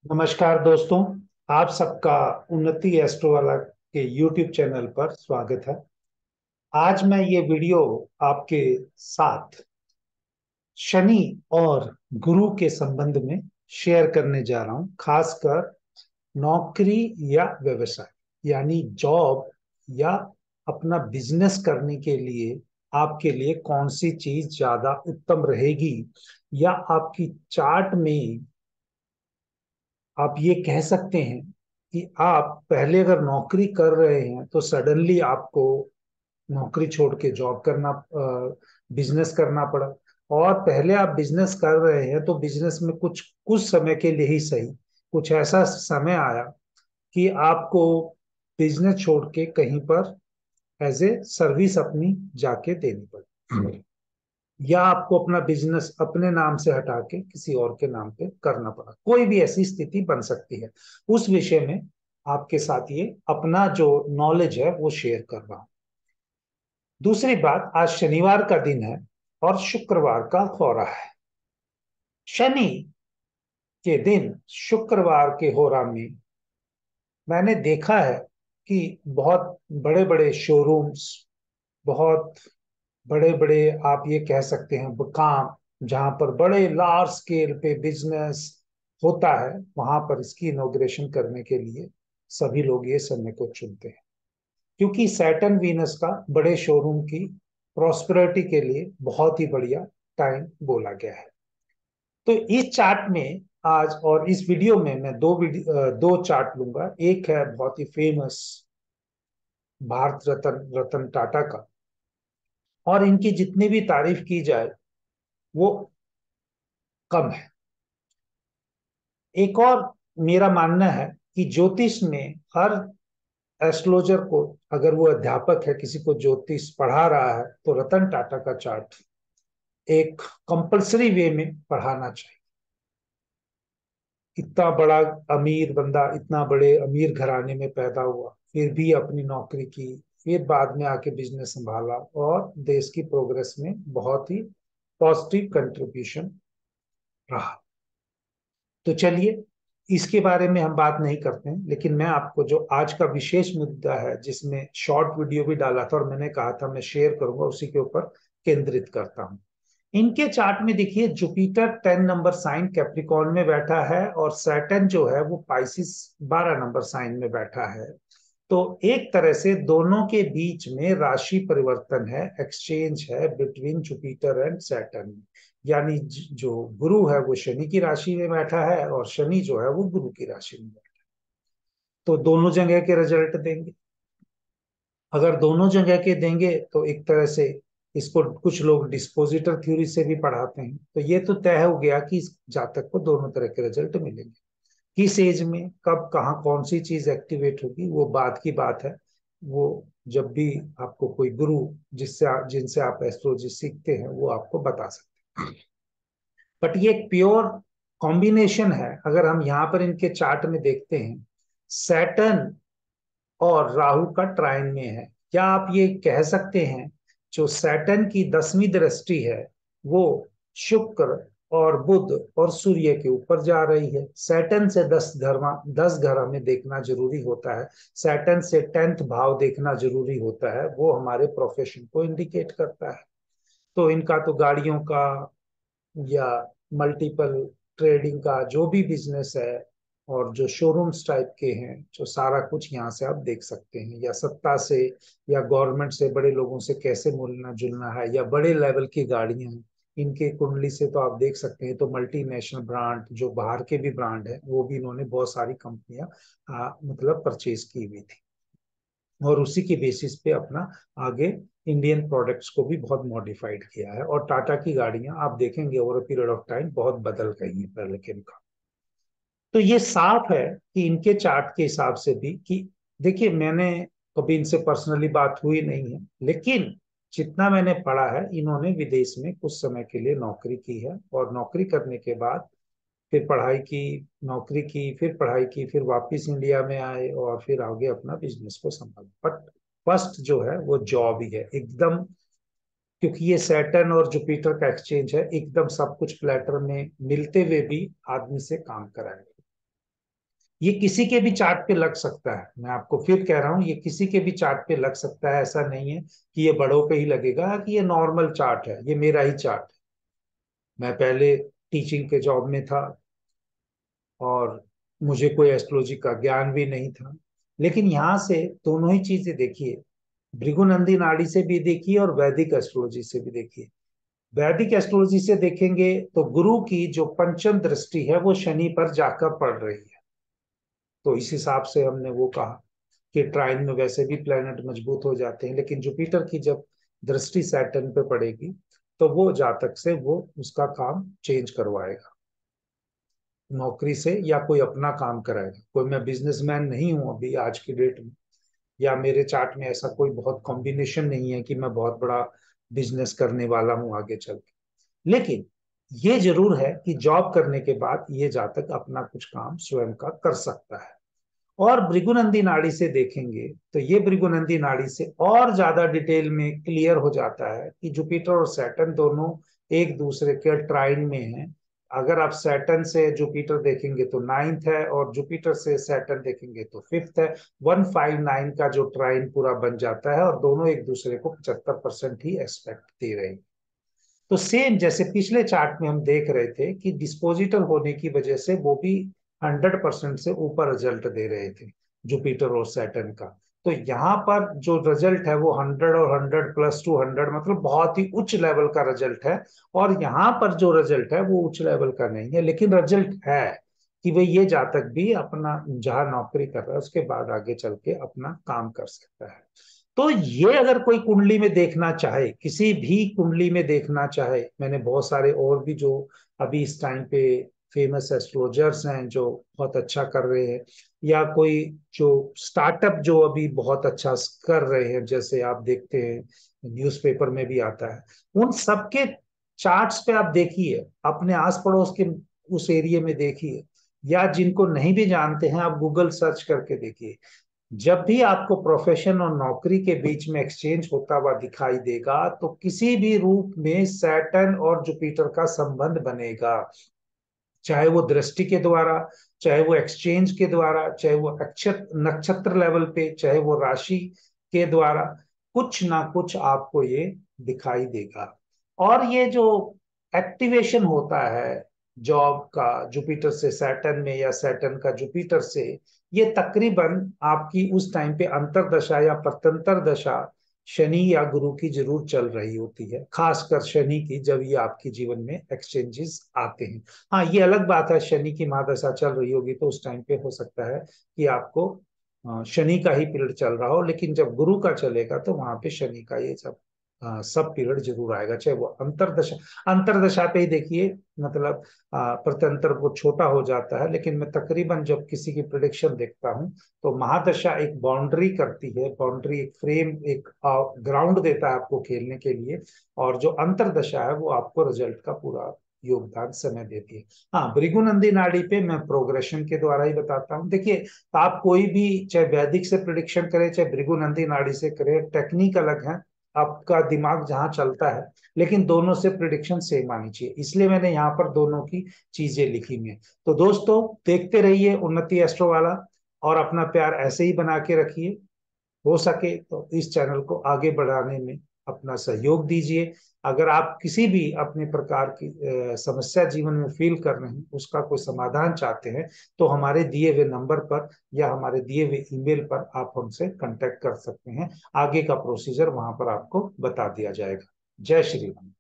नमस्कार दोस्तों। आप सबका उन्नति एस्ट्रो वाला के YouTube चैनल पर स्वागत है। आज मैं ये वीडियो आपके साथ शनि और गुरु के संबंध में शेयर करने जा रहा हूं, खासकर नौकरी या व्यवसाय यानी जॉब या अपना बिजनेस करने के लिए आपके लिए कौन सी चीज ज्यादा उत्तम रहेगी, या आपकी चार्ट में आप ये कह सकते हैं कि आप पहले अगर नौकरी कर रहे हैं तो सडनली आपको नौकरी छोड़ के जॉब करना, बिजनेस करना पड़ा। और पहले आप बिजनेस कर रहे हैं तो बिजनेस में कुछ कुछ समय के लिए ही सही, कुछ ऐसा समय आया कि आपको बिजनेस छोड़ के कहीं पर एज ए सर्विस अपनी जाके देनी पड़ी, या आपको अपना बिजनेस अपने नाम से हटा के किसी और के नाम पे करना पड़ा। कोई भी ऐसी स्थिति बन सकती है। उस विषय में आपके साथ ये अपना जो नॉलेज है वो शेयर कर रहा हूं। दूसरी बात, आज शनिवार का दिन है और शुक्रवार का होरा है। शनि के दिन शुक्रवार के होरा में मैंने देखा है कि बहुत बड़े बड़े शोरूम्स, बहुत बड़े बड़े, आप ये कह सकते हैं काम, जहां पर बड़े लार्ज स्केल पे बिजनेस होता है, वहां पर इसकी इनॉग्रेशन करने के लिए सभी लोग ये समय को चुनते हैं, क्योंकि सैटर्न वीनस का बड़े शोरूम की प्रॉस्पेरिटी के लिए बहुत ही बढ़िया टाइम बोला गया है। तो इस चार्ट में आज और इस वीडियो में मैं दो चार्ट लूंगा। एक है बहुत ही फेमस भारत रत्न रतन टाटा का, और इनकी जितनी भी तारीफ की जाए वो कम है। एक और मेरा मानना है कि ज्योतिष में हर एस्ट्रोलॉजर को, अगर वो अध्यापक है, किसी को ज्योतिष पढ़ा रहा है, तो रतन टाटा का चार्ट एक कंपलसरी वे में पढ़ाना चाहिए। इतना बड़ा अमीर बंदा, इतना बड़े अमीर घराने में पैदा हुआ, फिर भी अपनी नौकरी की, फिर बाद में आके बिजनेस संभाला और देश की प्रोग्रेस में बहुत ही पॉजिटिव कंट्रीब्यूशन रहा। तो चलिए, इसके बारे में हम बात नहीं करते हैं, लेकिन मैं आपको जो आज का विशेष मुद्दा है, जिसमें शॉर्ट वीडियो भी डाला था और मैंने कहा था मैं शेयर करूंगा, उसी के ऊपर केंद्रित करता हूं। इनके चार्ट में देखिए, जुपिटर 10 नंबर साइन कैप्रिकॉर्न में बैठा है और सैटर्न जो है वो पाइसिस 12 नंबर साइन में बैठा है। तो एक तरह से दोनों के बीच में राशि परिवर्तन है, एक्सचेंज है बिटवीन जुपिटर एंड सैटर्न। यानी जो गुरु है वो शनि की राशि में बैठा है और शनि जो है वो गुरु की राशि में बैठा है। तो दोनों जगह के रिजल्ट देंगे। अगर दोनों जगह के देंगे तो एक तरह से इसको कुछ लोग डिस्पोजिटर थ्योरी से भी पढ़ाते हैं। तो ये तो तय हो गया कि इस जातक को दोनों तरह के रिजल्ट मिलेंगे। किस एज में, कब, कहाँ, कौन सी चीज एक्टिवेट होगी, वो बात की बात है। वो जब भी आपको कोई गुरु जिनसे आप एस्ट्रोलॉजी सीखते हैं वो आपको बता सकते हैं। बट ये एक प्योर कॉम्बिनेशन है। अगर हम यहाँ पर इनके चार्ट में देखते हैं, सैटर्न और राहु का ट्रायन में है। क्या आप ये कह सकते हैं, जो सैटर्न की 10वीं दृष्टि है वो शुक्र और बुध और सूर्य के ऊपर जा रही है। सैटर्न से 10 घर हमें देखना जरूरी होता है। सैटर्न से 10th भाव देखना जरूरी होता है, वो हमारे प्रोफेशन को इंडिकेट करता है। तो इनका तो गाड़ियों का या मल्टीपल ट्रेडिंग का जो भी बिजनेस है, और जो शोरूम्स टाइप के हैं, जो सारा कुछ यहाँ से आप देख सकते हैं, या सत्ता से या गवर्नमेंट से बड़े लोगों से कैसे मिलना जुलना है, या बड़े लेवल की गाड़ियां हैं इनके कुंडली से, तो आप देख सकते हैं। तो मल्टीनेशनल ब्रांड, जो बाहर के भी ब्रांड है, वो भी इन्होंने बहुत सारी कंपनियां मतलब परचेज की हुई थी, और उसी की बेसिस पे अपना आगे इंडियन प्रोडक्ट्स को भी बहुत मॉडिफाइड किया है। और टाटा की गाड़ियां आप देखेंगे over a period of time बहुत बदल गई हैं पहले के मुकाबले। तो ये साफ है कि इनके चार्ट के हिसाब से भी, कि देखिए, मैंने कभी इनसे पर्सनली बात हुई नहीं है, लेकिन जितना मैंने पढ़ा है, इन्होंने विदेश में कुछ समय के लिए नौकरी की है, और नौकरी करने के बाद फिर पढ़ाई की, नौकरी की, फिर पढ़ाई की, फिर वापस इंडिया में आए और फिर आगे अपना बिजनेस को संभाला। बट फर्स्ट जो है वो जॉब ही है एकदम, क्योंकि ये सैटर्न और जुपिटर का एक्सचेंज है, एकदम सब कुछ प्लेटर में मिलते हुए भी आदमी से काम कराएंगे। ये किसी के भी चार्ट पे लग सकता है, मैं आपको फिर कह रहा हूं, ये किसी के भी चार्ट पे लग सकता है। ऐसा नहीं है कि ये बड़ों पे ही लगेगा, कि ये नॉर्मल चार्ट है, ये मेरा ही चार्ट है। मैं पहले टीचिंग के जॉब में था और मुझे कोई एस्ट्रोलॉजी का ज्ञान भी नहीं था, लेकिन यहाँ से दोनों ही चीजें देखिए, भृगुनंदी नाड़ी से भी देखिए और वैदिक एस्ट्रोलॉजी से भी देखिए। वैदिक एस्ट्रोलॉजी से देखेंगे तो गुरु की जो पंचम दृष्टि है वो शनि पर जाकर पड़ रही है। तो इस हिसाब से हमने वो कहा कि ट्राइन में वैसे भी प्लेनेट मजबूत हो जाते हैं, लेकिन जुपिटर की जब दृष्टि सैटर्न पे पड़ेगी तो वो जातक से वो उसका काम चेंज करवाएगा, नौकरी से या कोई अपना काम कराएगा। कोई मैं बिजनेसमैन नहीं हूं अभी आज की डेट में, या मेरे चार्ट में ऐसा कोई बहुत कॉम्बिनेशन नहीं है कि मैं बहुत बड़ा बिजनेस करने वाला हूं आगे चल के। लेकिन ये जरूर है कि जॉब करने के बाद ये जातक अपना कुछ काम स्वयं का कर सकता है। और भृगुनंदी नाड़ी से देखेंगे तो ये भृगुनंदी नाड़ी से और ज्यादा डिटेल में क्लियर हो जाता है कि जुपिटर और सैटर्न दोनों एक दूसरे के ट्राइन में हैं। अगर आप सैटर्न से जुपिटर देखेंगे तो नाइन्थ है, और जुपिटर से सैटर्न देखेंगे तो फिफ्थ है। 159 का जो ट्राइन पूरा बन जाता है, और दोनों एक दूसरे को 75% ही एस्पेक्ट दे रहे हैं। तो सेम जैसे पिछले चार्ट में हम देख रहे थे कि डिस्पोजिटर होने की वजह से वो भी 100% से ऊपर रिजल्ट दे रहे थे, जुपिटर और सैटर्न का। तो यहाँ पर जो रिजल्ट है वो 100 और 100 + 200, मतलब बहुत ही उच्च लेवल का रिजल्ट है। और यहाँ पर जो रिजल्ट है वो उच्च लेवल का नहीं है, लेकिन रिजल्ट है कि भाई ये जातक भी अपना जहां नौकरी कर रहा है उसके बाद आगे चल के अपना काम कर सकता है। तो ये अगर कोई कुंडली में देखना चाहे, किसी भी कुंडली में देखना चाहे, मैंने बहुत सारे और भी जो अभी इस टाइम पे फेमस एस्ट्रोलजर्स हैं जो बहुत अच्छा कर रहे हैं, या कोई जो स्टार्टअप जो अभी बहुत अच्छा कर रहे हैं, जैसे आप देखते हैं न्यूज़पेपर में भी आता है, उन सबके चार्ट्स पे आप देखिए, अपने आस पड़ोस के उस एरिया में देखिए, या जिनको नहीं भी जानते हैं आप गूगल सर्च करके देखिए। जब भी आपको प्रोफेशन और नौकरी के बीच में एक्सचेंज होता हुआ दिखाई देगा तो किसी भी रूप में सैटर्न और जुपिटर का संबंध बनेगा, चाहे वो दृष्टि के द्वारा, चाहे वो एक्सचेंज के द्वारा, चाहे वो अक्षत नक्षत्र लेवल पे, चाहे वो राशि के द्वारा, कुछ ना कुछ आपको ये दिखाई देगा। और ये जो एक्टिवेशन होता है जॉब का जुपिटर से सैटर्न में या सैटर्न का जुपिटर से, ये तकरीबन आपकी उस टाइम पे अंतरदशा या प्रत्यंतर दशा शनि या गुरु की जरूर चल रही होती है, खासकर शनि की, जब ये आपके जीवन में एक्सचेंजेस आते हैं। हाँ, ये अलग बात है, शनि की महादशा चल रही होगी तो उस टाइम पे हो सकता है कि आपको शनि का ही पीरियड चल रहा हो, लेकिन जब गुरु का चलेगा तो वहां पे शनि का ये सब पीरियड जरूर आएगा, चाहे वो अंतरदशा। अंतरदशा पे ही देखिए, मतलब प्रत्यंतर वो छोटा हो जाता है, लेकिन मैं तकरीबन जब किसी की प्रिडिक्शन देखता हूँ तो महादशा एक बाउंड्री करती है, बाउंड्री एक फ्रेम, एक ग्राउंड देता है आपको खेलने के लिए, और जो अंतरदशा है वो आपको रिजल्ट का पूरा योगदान समय देती है। हाँ, भृगुनंदी नाड़ी पे मैं प्रोग्रेशन के द्वारा ही बताता हूँ। देखिए, आप कोई भी चाहे वैदिक से प्रिडिक्शन करें चाहे भृगुनंदी नाड़ी से करें, टेक्निक अलग है, आपका दिमाग जहाँ चलता है, लेकिन दोनों से प्रिडिक्शन सेम आनी चाहिए, इसलिए मैंने यहाँ पर दोनों की चीजें लिखी हुई हैं। तो दोस्तों, देखते रहिए उन्नति एस्ट्रो वाला, और अपना प्यार ऐसे ही बना के रखिए। हो सके तो इस चैनल को आगे बढ़ाने में अपना सहयोग दीजिए। अगर आप किसी भी अपने प्रकार की समस्या जीवन में फील कर रहे हैं, उसका कोई समाधान चाहते हैं, तो हमारे दिए हुए नंबर पर या हमारे दिए हुए ईमेल पर आप हमसे कांटेक्ट कर सकते हैं। आगे का प्रोसीजर वहां पर आपको बता दिया जाएगा। जय श्री राम।